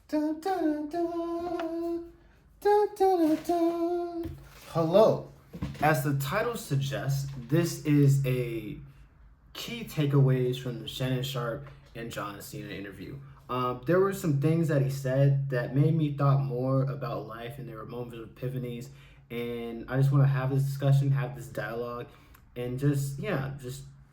Dun, dun, dun, dun, dun, dun. Hello. As the title suggests, this is a key takeaways from the Shannon Sharpe and John Cena interview. There were some things that he said that made me thought more about life, and there were moments of epiphanies. And I just want to have this discussion, have this dialogue, and just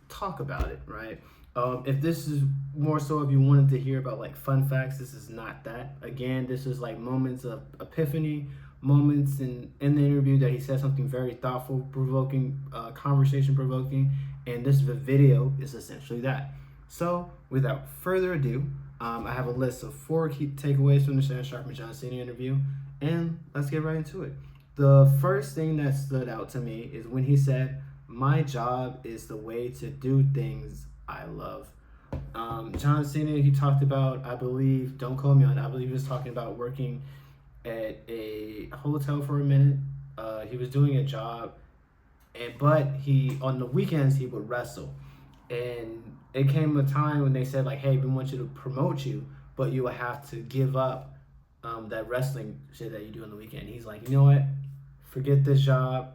talk about it, right? If this is more so if you wanted to hear about like fun facts, this is not that. Again, this is like moments of epiphany, moments in the interview that he said something very thoughtful, provoking, conversation provoking, and this video is essentially that. So, without further ado, I have a list of 4 key takeaways from the Shannon Sharpe and John Cena interview, and let's get right into it. The first thing that stood out to me is when he said, "My job is the way to do things I love." John Cena, he talked about, I believe, don't quote me on it, I believe he was talking about working at a hotel for a minute. He was doing a job, but he on the weekends he would wrestle, and it came a time when they said like, "Hey, we want you to promote you, but you will have to give up that wrestling shit that you do on the weekend." He's like, "You know what? Forget this job.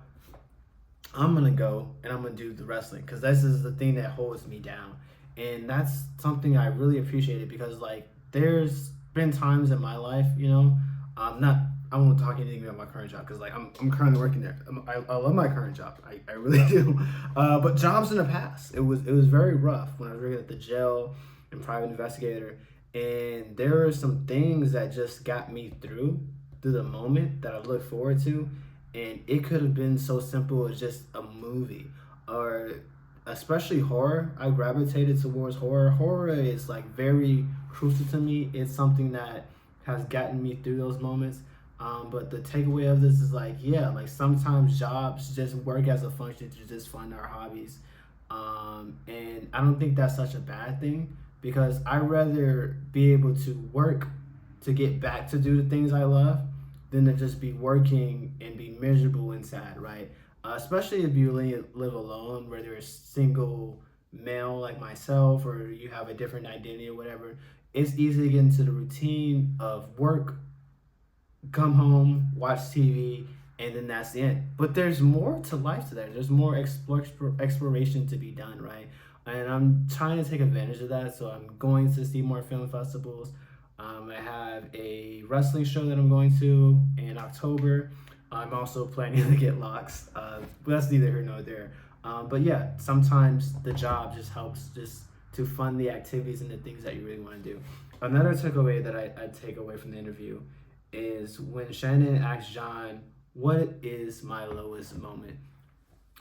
I'm gonna go and I'm gonna do the wrestling because this is the thing that holds me down." And that's something I really appreciated because like there's been times in my life, not I won't talk anything about my current job because like I'm currently working there. I love my current job. I really do. But jobs in the past, it was very rough when I was working at the jail and private investigator, and there were some things that just got me through the moment that I look forward to, and it could have been so simple as just a movie or especially horror. I gravitated towards horror. Horror is like very crucial to me. It's something that has gotten me through those moments. But the takeaway of this is like, yeah, like sometimes jobs just work as a function to just fund our hobbies. And I don't think that's such a bad thing because I'd rather be able to work to get back to do the things I love than to just be working and be miserable and sad, right? Especially if you live alone, whether you're single male like myself or you have a different identity or whatever. It's easy to get into the routine of work, come home, watch TV, and then that's the end. But there's more to life to that. There's more exploration to be done, right? And I'm trying to take advantage of that. So I'm going to see more film festivals. I have a wrestling show that I'm going to in October. I'm also planning to get locks. But that's neither here nor there. But yeah, sometimes the job just helps just to fund the activities and the things that you really want to do. Another takeaway that I take away from the interview is when Shannon asked John, "What is my lowest moment?"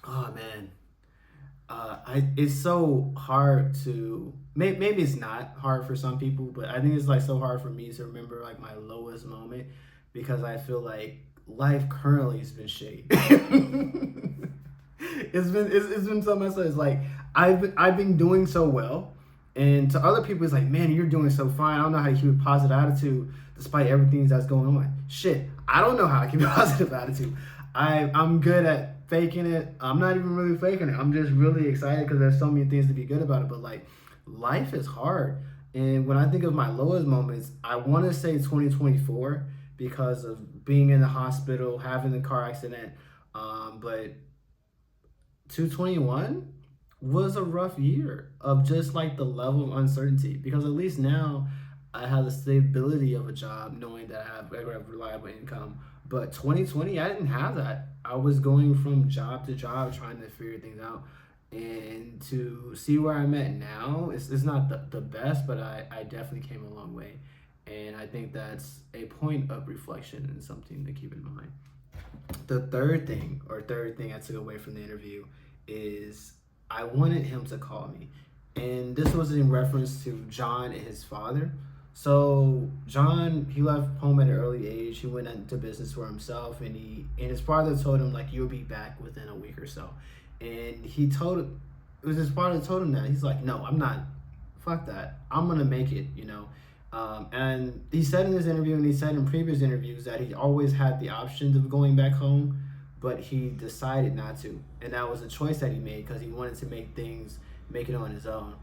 Oh man, it's so hard to maybe it's not hard for some people, but I think it's like so hard for me to remember like my lowest moment because I feel like life currently has been shitty. It's been so messed up. It's like I've been doing so well, and to other people, it's like, "Man, you're doing so fine. I don't know how to keep a positive attitude despite everything that's going on." Shit, I don't know how to keep a positive attitude. I'm good at faking it. I'm not even really faking it. I'm just really excited because there's so many things to be good about it. But like, life is hard, and when I think of my lowest moments, I want to say 2024 because of being in the hospital, having the car accident. But 221 was a rough year of just like the level of uncertainty because at least now I have the stability of a job knowing that I have reliable income. But 2020, I didn't have that. I was going from job to job trying to figure things out. And to see where I'm at now, it's not the best, but I definitely came a long way. And I think that's a point of reflection and something to keep in mind. The third thing I took away from the interview is I wanted him to call me. And this was in reference to John and his father. So John, he left home at an early age. He went into business for himself, and his father told him like, "You'll be back within a week or so." And it was his father told him that. He's like, "No, I'm not. Fuck that. I'm gonna make it." And he said in this interview, and he said in previous interviews that he always had the option of going back home, but he decided not to, and that was a choice that he made because he wanted to make it on his own.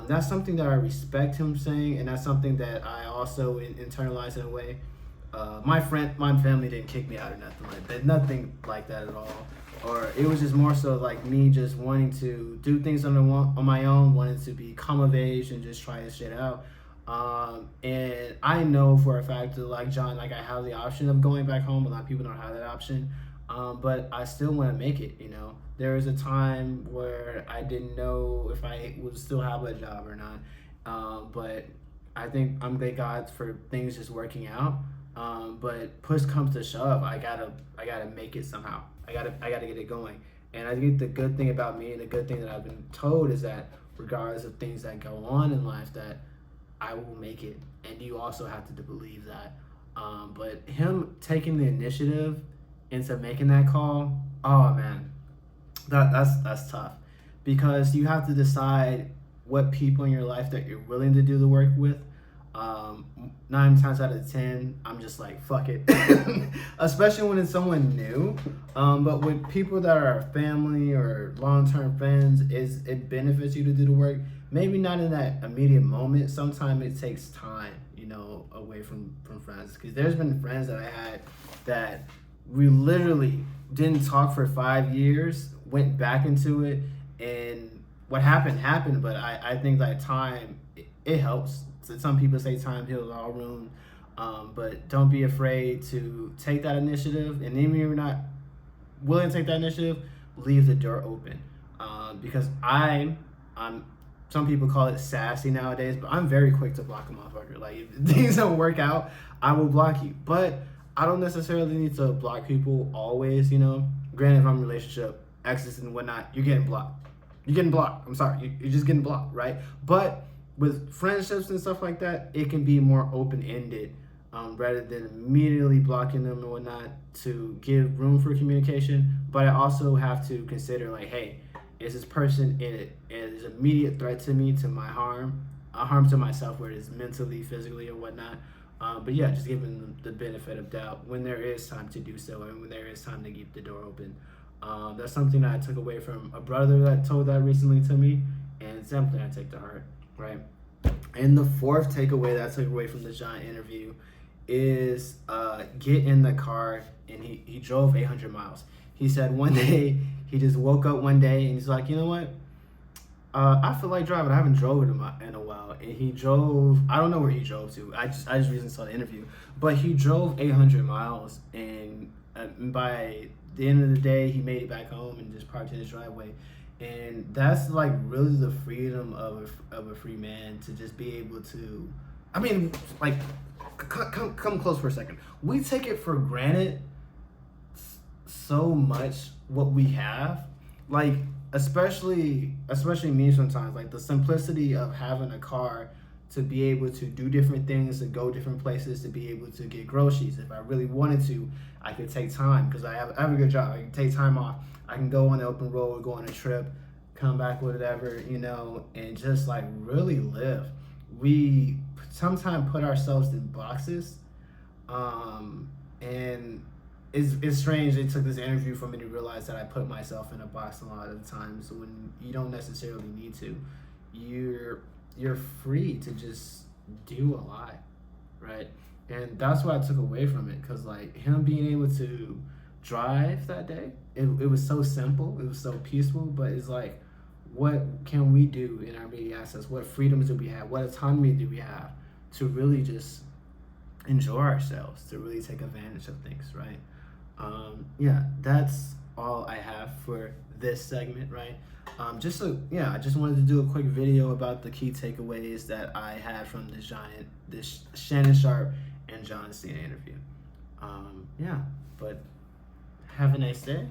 That's something that I respect him saying, and that's something that I also internalize in a way. My family didn't kick me out or nothing like that at all. Or it was just more so like me just wanting to do things on my own, wanting to become of age and just try this shit out. And I know for a fact that like John, like I have the option of going back home. A lot of people don't have that option. But I still want to make it, you know. There was a time where I didn't know if I would still have a job or not. But I think I'm thank God for things just working out. But push comes to shove, I gotta make it somehow. I gotta get it going. And I think the good thing about me and the good thing that I've been told is that regardless of things that go on in life, that I will make it. And you also have to believe that. But him taking the initiative into making that call, oh man, that's tough, because you have to decide what people in your life that you're willing to do the work with. 9 times out of 10, I'm just like, fuck it. Especially when it's someone new. But with people that are family or long-term friends, it benefits you to do the work. Maybe not in that immediate moment. Sometimes it takes time, you know, away from friends. Because there's been friends that I had that we literally didn't talk for 5 years, went back into it, and what happened. But I think that time, it helps. Some people say time heals all wounds, but don't be afraid to take that initiative. And even if you're not willing to take that initiative, leave the door open. Because I'm some people call it sassy nowadays, but I'm very quick to block a motherfucker. Like if things don't work out, I will block you. But I don't necessarily need to block people always, you know. Granted, if I'm in a relationship, exes and whatnot, you're getting blocked. I'm sorry, you're just getting blocked, right? But with friendships and stuff like that, it can be more open-ended, rather than immediately blocking them and whatnot, to give room for communication. But I also have to consider, like, hey, is this person is immediate threat to me, to my harm, a harm to myself, whether it's mentally, physically, or whatnot. But yeah, just giving them the benefit of doubt when there is time to do so, and when there is time to keep the door open. That's something that I took away from a brother that told that recently to me, and it's something I take to heart. Right. And the fourth takeaway that I took away from the John interview is get in the car. And he drove 800 miles. He said one day he just woke up one day and he's like, you know what? I feel like driving. I haven't drove in a while. And he drove, I don't know where he drove to. I just recently saw the interview. But he drove 800 miles. And by the end of the day, he made it back home and just parked in his driveway. And that's like really the freedom of a free man, to just be able to, I mean, like, come close for a second. We take it for granted so much what we have, like especially me sometimes, like the simplicity of having a car to be able to do different things, to go different places, to be able to get groceries. If I really wanted to, I could take time, because I have a good job. I can take time off. I can go on the open road, go on a trip, come back with whatever, you know, and just like really live. We sometimes put ourselves in boxes, and it's strange. It took this interview for me to realize that I put myself in a box a lot of the times when you don't necessarily need to. You're free to just do a lot, right? And that's what I took away from it, because like him being able to drive that day, it was so simple, it was so peaceful. But it's like, what can we do in our immediate access? What freedoms do we have? What autonomy do we have to really just enjoy ourselves, to really take advantage of things, right? Yeah, that's all I have for this segment, right? I just wanted to do a quick video about the key takeaways that I had from this Shannon Sharpe and John Cena interview. But have a nice day.